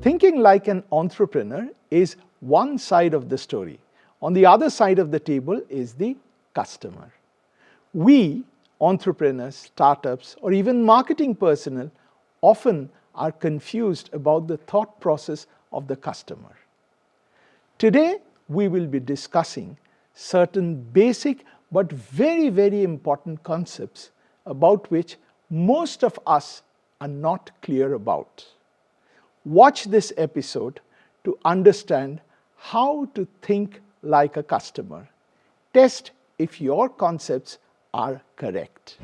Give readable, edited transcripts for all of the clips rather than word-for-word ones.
Thinking like an entrepreneur is one side of the story. On the other side of the table is the customer. We, entrepreneurs, startups, or even marketing personnel, often are confused about the thought process of the customer. Today, we will be discussing certain basic but very, very important concepts about which most of us are not clear about. Watch this episode to understand how to think like a customer. Test if your concepts are correct.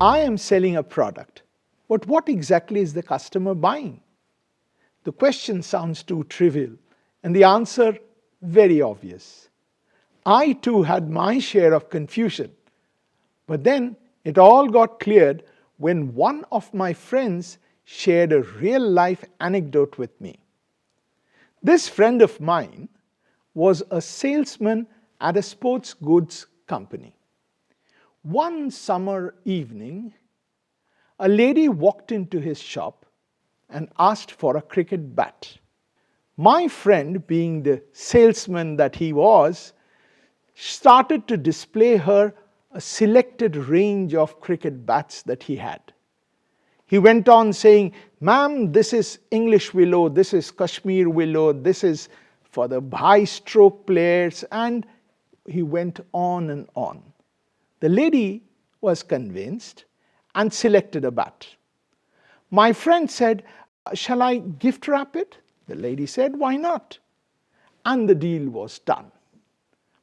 I am selling a product, but what exactly is the customer buying? The question sounds too trivial and the answer very obvious. I too had my share of confusion, but then it all got cleared when one of my friends shared a real-life anecdote with me. This friend of mine was a salesman at a sports goods company. One summer evening, a lady walked into his shop and asked for a cricket bat. My friend, being the salesman that he was, started to display her a selected range of cricket bats that he had. He went on saying, "Ma'am, this is English willow, this is Kashmir willow, this is for the high stroke players," and he went on and on. The lady was convinced and selected a bat. My friend said, "Shall I gift wrap it?" The lady said, "Why not?" And the deal was done.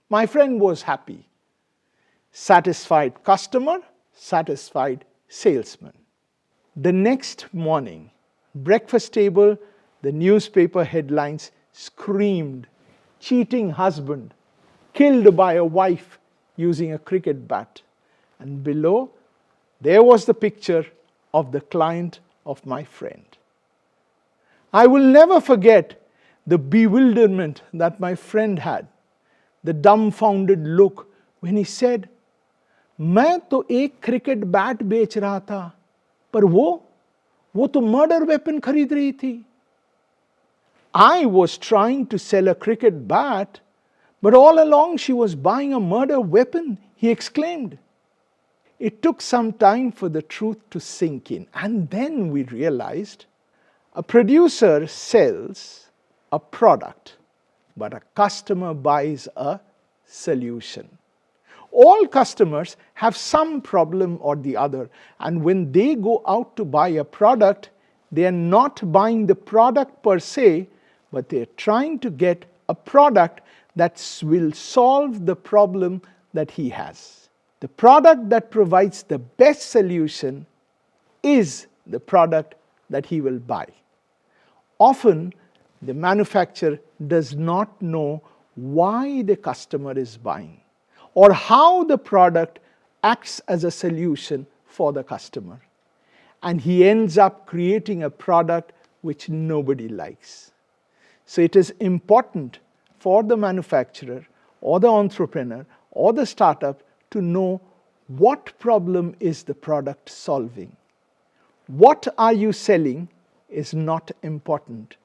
My friend was happy. Satisfied customer, satisfied salesman. The next morning, breakfast table, the newspaper headlines screamed, "Cheating husband, killed by a wife using a cricket bat." And below, there was the picture of the client of my friend. I will never forget the bewilderment that my friend had, the dumbfounded look when he said, "मैं तो एक cricket bat बेच रहा था, पर वो तो murder weapon खरीद रही थी." I was trying to sell a cricket bat, but all along she was buying a murder weapon, he exclaimed. It took some time for the truth to sink in, and then we realized a producer sells a product, but a customer buys a solution. All customers have some problem or the other, and when they go out to buy a product, they are not buying the product per se, but they are trying to get a product that will solve the problem that he has. The product that provides the best solution is the product that he will buy. Often, the manufacturer does not know why the customer is buying, or how the product acts as a solution for the customer. And he ends up creating a product which nobody likes. So it is important for the manufacturer or the entrepreneur or the startup to know what problem is the product solving. What are you selling is not important.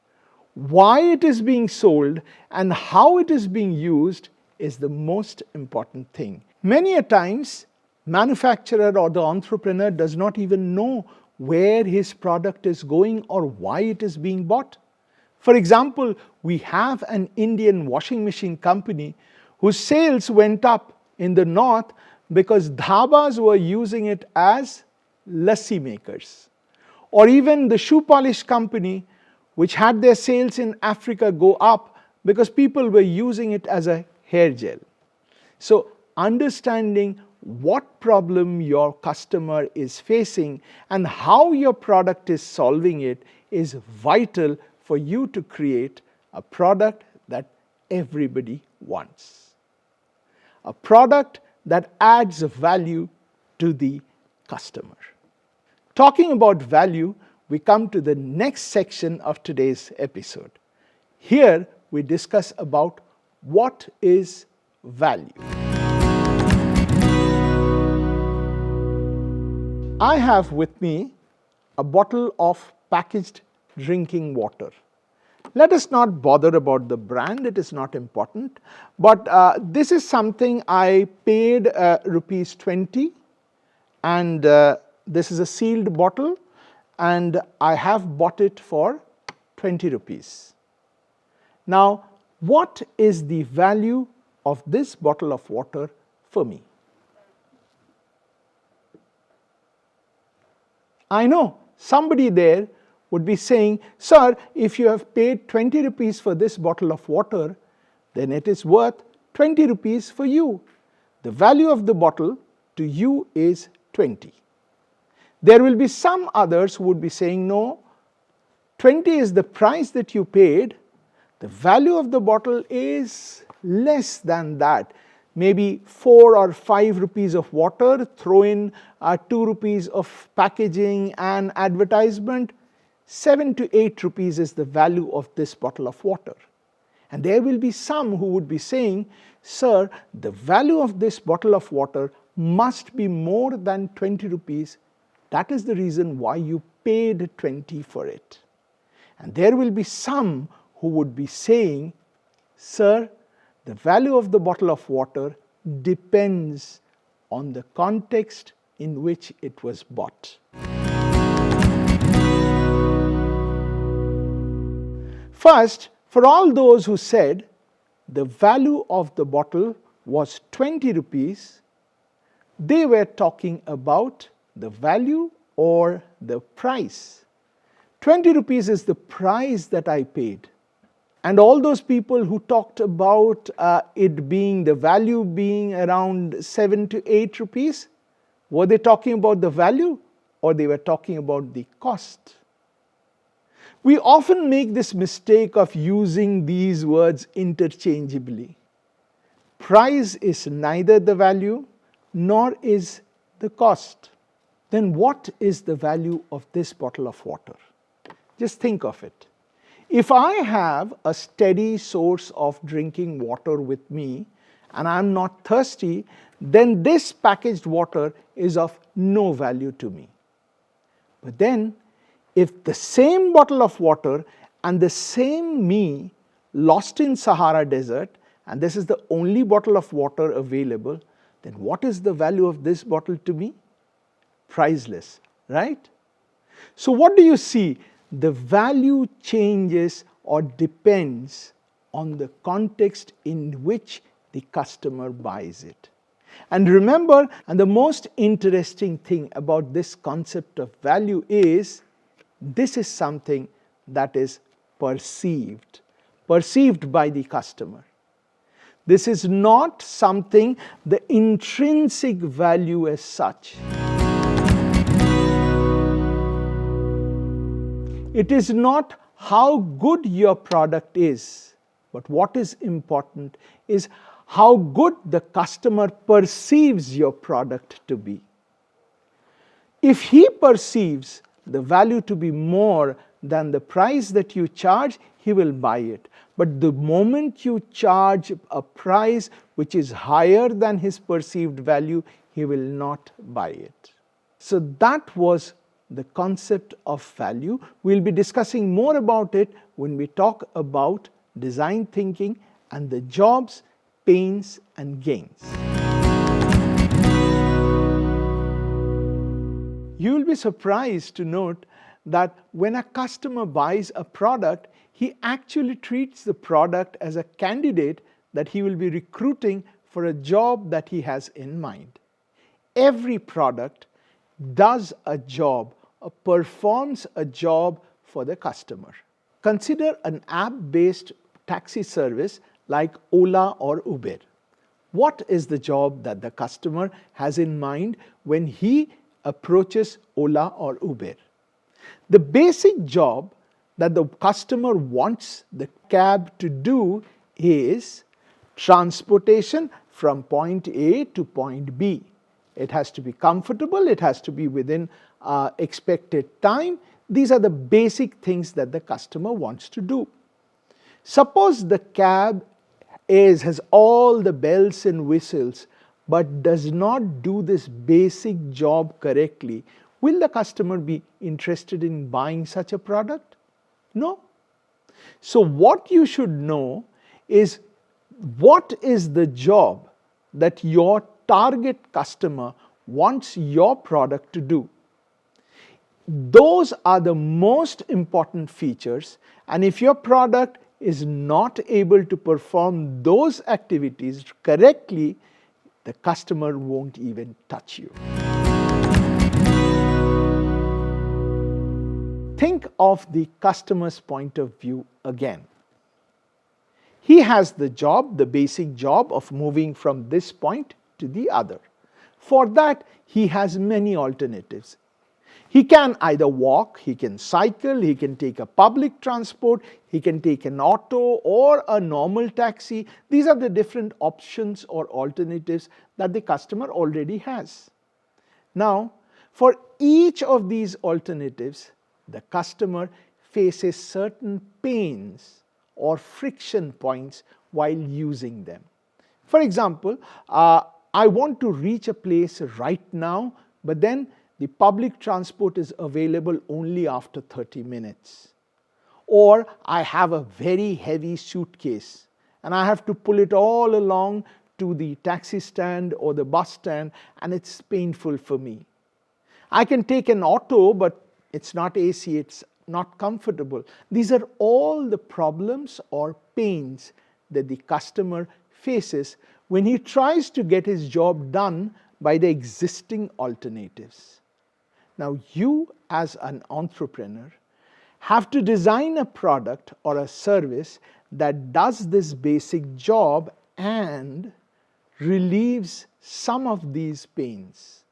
Why it is being sold and how it is being used is the most important thing. Many a times, manufacturer or the entrepreneur does not even know where his product is going or why it is being bought. For example, we have an Indian washing machine company whose sales went up in the north because dhabas were using it as lassi makers. Or even the shoe polish company, which had their sales in Africa go up because people were using it as a hair gel. So understanding what problem your customer is facing and how your product is solving it is vital for you to create a product that everybody wants. A product that adds value to the customer. Talking about value, we come to the next section of today's episode. Here we discuss about what is value. I have with me a bottle of packaged drinking water. Let us not bother about the brand, it is not important, but this is something I paid rupees 20, and this is a sealed bottle, and I have bought it for 20 rupees. Now, what is the value of this bottle of water for me? I know somebody there would be saying, sir, if you have paid 20 rupees for this bottle of water, then it is worth 20 rupees for you. The value of the bottle to you is 20. There will be some others who would be saying, no, 20 is the price that you paid, the value of the bottle is less than that. Maybe 4 or 5 rupees of water, throw in 2 rupees of packaging and advertisement, 7 to 8 rupees is the value of this bottle of water. And there will be some who would be saying, sir, the value of this bottle of water must be more than 20 rupees. That is the reason why you paid 20 for it. And there will be some who would be saying, sir, the value of the bottle of water depends on the context in which it was bought. First, for all those who said the value of the bottle was 20 rupees, they were talking about the value or the price. 20 rupees is the price that I paid. And all those people who talked about it being, the value being around 7 to 8 rupees, were they talking about the value or they were talking about the cost? We often make this mistake of using these words interchangeably. Price is neither the value nor is the cost. Then what is the value of this bottle of water? Just think of it. If I have a steady source of drinking water with me and I am not thirsty, then this packaged water is of no value to me. But then, if the same bottle of water and the same me lost in Sahara Desert, and this is the only bottle of water available, then what is the value of this bottle to me? Priceless, right? So what do you see? The value changes or depends on the context in which the customer buys it. And remember, and the most interesting thing about this concept of value is, this is something that is perceived by the customer. This is not something, the intrinsic value as such. It is not how good your product is, but what is important is how good the customer perceives your product to be. If he perceives the value to be more than the price that you charge, he will buy it. But the moment you charge a price which is higher than his perceived value, he will not buy it. So that was the concept of value. We'll be discussing more about it when we talk about design thinking and the jobs, pains and gains. You will be surprised to note that when a customer buys a product, he actually treats the product as a candidate that he will be recruiting for a job that he has in mind. Every product does a job, performs a job for the customer. Consider an app-based taxi service like Ola or Uber. What is the job that the customer has in mind when he approaches Ola or Uber? The basic job that the customer wants the cab to do is transportation from point A to point B. It has to be comfortable, it has to be within expected time. These are the basic things that the customer wants to do. Suppose the cab has all the bells and whistles but does not do this basic job correctly. will the customer be interested in buying such a product? No. So what you should know is what is the job that your target customer wants your product to do. Those are the most important features, and if your product is not able to perform those activities correctly, the customer won't even touch you. Think of the customer's point of view again. He has the job, the basic job of moving from this point to the other. For that, he has many alternatives. He can either walk, he can cycle, he can take a public transport, he can take an auto or a normal taxi. These are the different options or alternatives that the customer already has. Now, for each of these alternatives, the customer faces certain pains or friction points while using them. For example, I want to reach a place right now, but then the public transport is available only after 30 minutes. Or I have a very heavy suitcase and I have to pull it all along to the taxi stand or the bus stand, and it's painful for me. I can take an auto, but it's not AC, it's not comfortable. These are all the problems or pains that the customer faces when he tries to get his job done by the existing alternatives. Now, you as an entrepreneur have to design a product or a service that does this basic job and relieves some of these pains.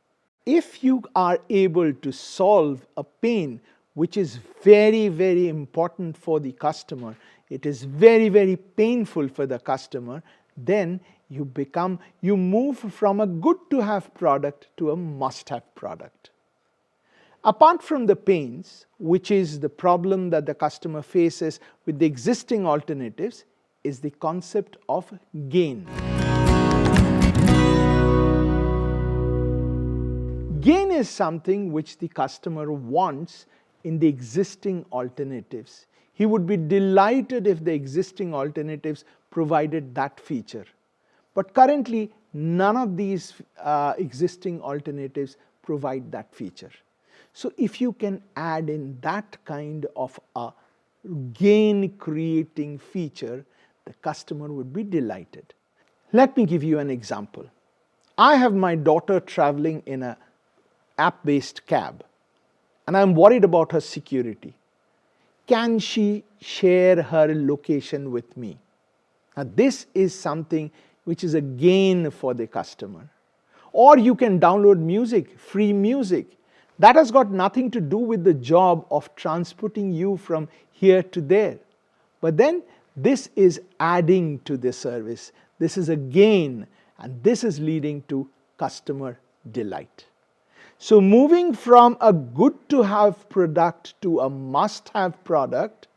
If you are able to solve a pain which is very, very important for the customer, it is very, very painful for the customer, then you move from a good to have product to a must have product. Apart from the pains, which is the problem that the customer faces with the existing alternatives, is the concept of gain. Gain is something which the customer wants in the existing alternatives. He would be delighted if the existing alternatives provided that feature. But currently, none of these existing alternatives provide that feature. So if you can add in that kind of a gain creating feature, the customer would be delighted. Let me give you an example. I have my daughter traveling in an app-based cab, and I'm worried about her security. Can she share her location with me? Now, this is something which is a gain for the customer. Or you can download music, free music. That has got nothing to do with the job of transporting you from here to there. But then this is adding to the service. This is a gain, and this is leading to customer delight. So moving from a good to have product to a must have product,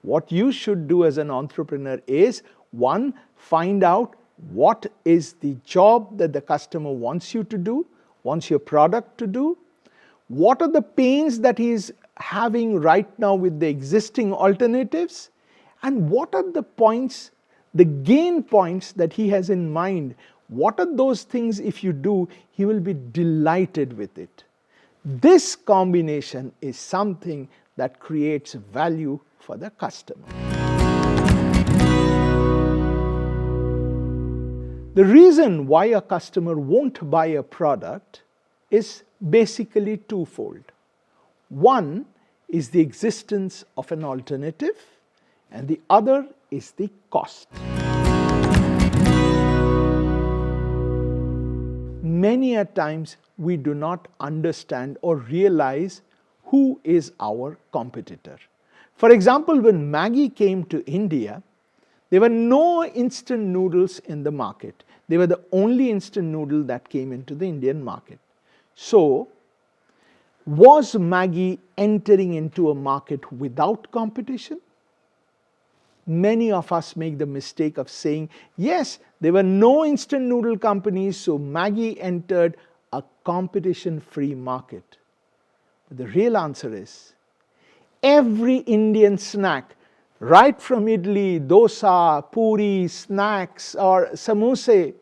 what you should do as an entrepreneur is, one, find out what is the job that the customer wants you to do, wants your product to do. What are the pains that he is having right now with the existing alternatives? And what are the points, the gain points that he has in mind? What are those things if you do, he will be delighted with it. This combination is something that creates value for the customer. The reason why a customer won't buy a product is basically twofold. One is the existence of an alternative, and the other is the cost. Many a times we do not understand or realize who is our competitor. For example, when Maggi came to India, there were no instant noodles in the market. They were the only instant noodle that came into the Indian market. So, was Maggi entering into a market without competition? Many of us make the mistake of saying, yes, there were no instant noodle companies, so Maggi entered a competition-free market. But the real answer is every Indian snack, right from idli, dosa, puri, snacks or samosa,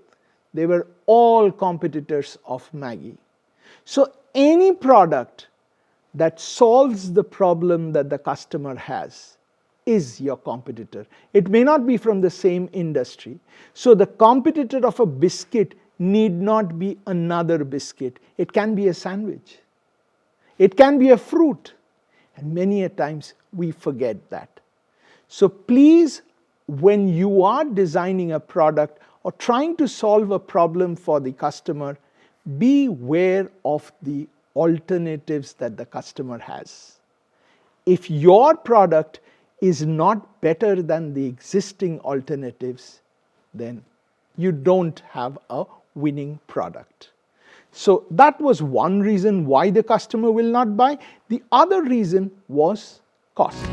they were all competitors of Maggi. So any product that solves the problem that the customer has is your competitor. It may not be from the same industry. So the competitor of a biscuit need not be another biscuit. It can be a sandwich. It can be a fruit. And many a times we forget that. So please, when you are designing a product or trying to solve a problem for the customer, be aware of the alternatives that the customer has. If your product is not better than the existing alternatives, then you don't have a winning product. So that was one reason why the customer will not buy. The other reason was cost.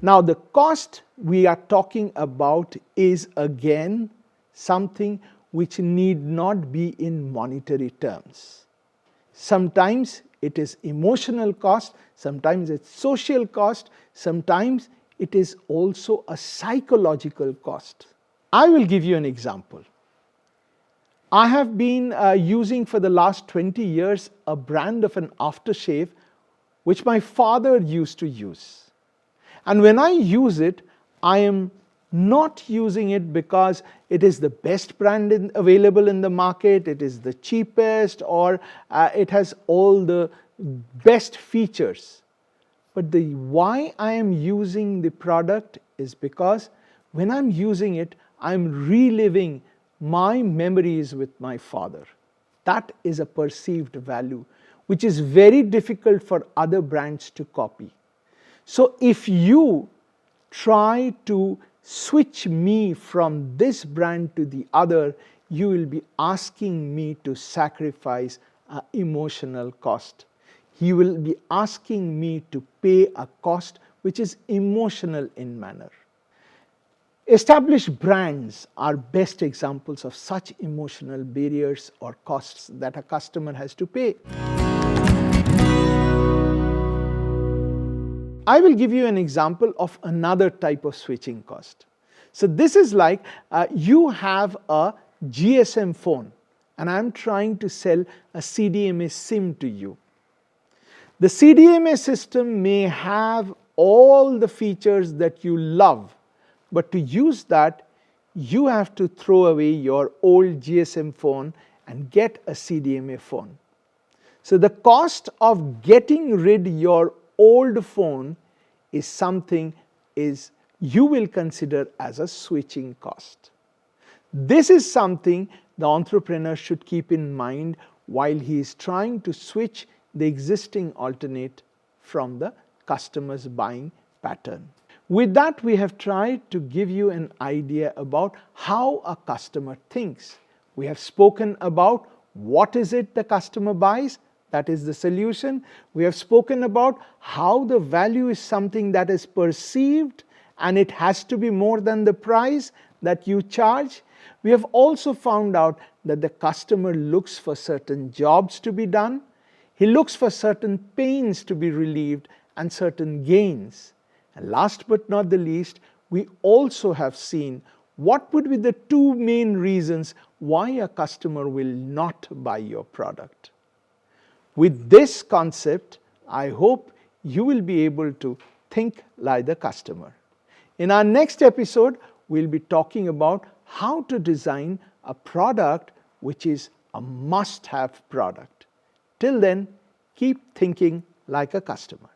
Now the cost we are talking about is again something which need not be in monetary terms. Sometimes it is emotional cost, sometimes it's social cost, sometimes it is also a psychological cost. I will give you an example. I have been using for the last 20 years a brand of an aftershave which my father used to use. And when I use it, I am not using it because it is the best brand available in the market, it is the cheapest, or it has all the best features. But the why I am using the product is because when I'm using it, I'm reliving my memories with my father. That is a perceived value, which is very difficult for other brands to copy. So if you try to switch me from this brand to the other, you will be asking me to sacrifice an emotional cost. You will be asking me to pay a cost which is emotional in manner. Established brands are best examples of such emotional barriers or costs that a customer has to pay. I will give you an example of another type of switching cost. So this is like you have a GSM phone and I'm trying to sell a CDMA SIM to you. The CDMA system may have all the features that you love, but to use that, you have to throw away your old GSM phone and get a CDMA phone. So the cost of getting rid of your old phone is something you will consider as a switching cost. This is something the entrepreneur should keep in mind while he is trying to switch the existing alternate from the customer's buying pattern. With that, we have tried to give you an idea about how a customer thinks. We have spoken about what is it the customer buys, that is the solution. We have spoken about how the value is something that is perceived and it has to be more than the price that you charge. We have also found out that the customer looks for certain jobs to be done. He looks for certain pains to be relieved and certain gains. And last but not the least, we also have seen what would be the two main reasons why a customer will not buy your product. With this concept, I hope you will be able to think like the customer. In our next episode, we'll be talking about how to design a product which is a must-have product. Till then, keep thinking like a customer.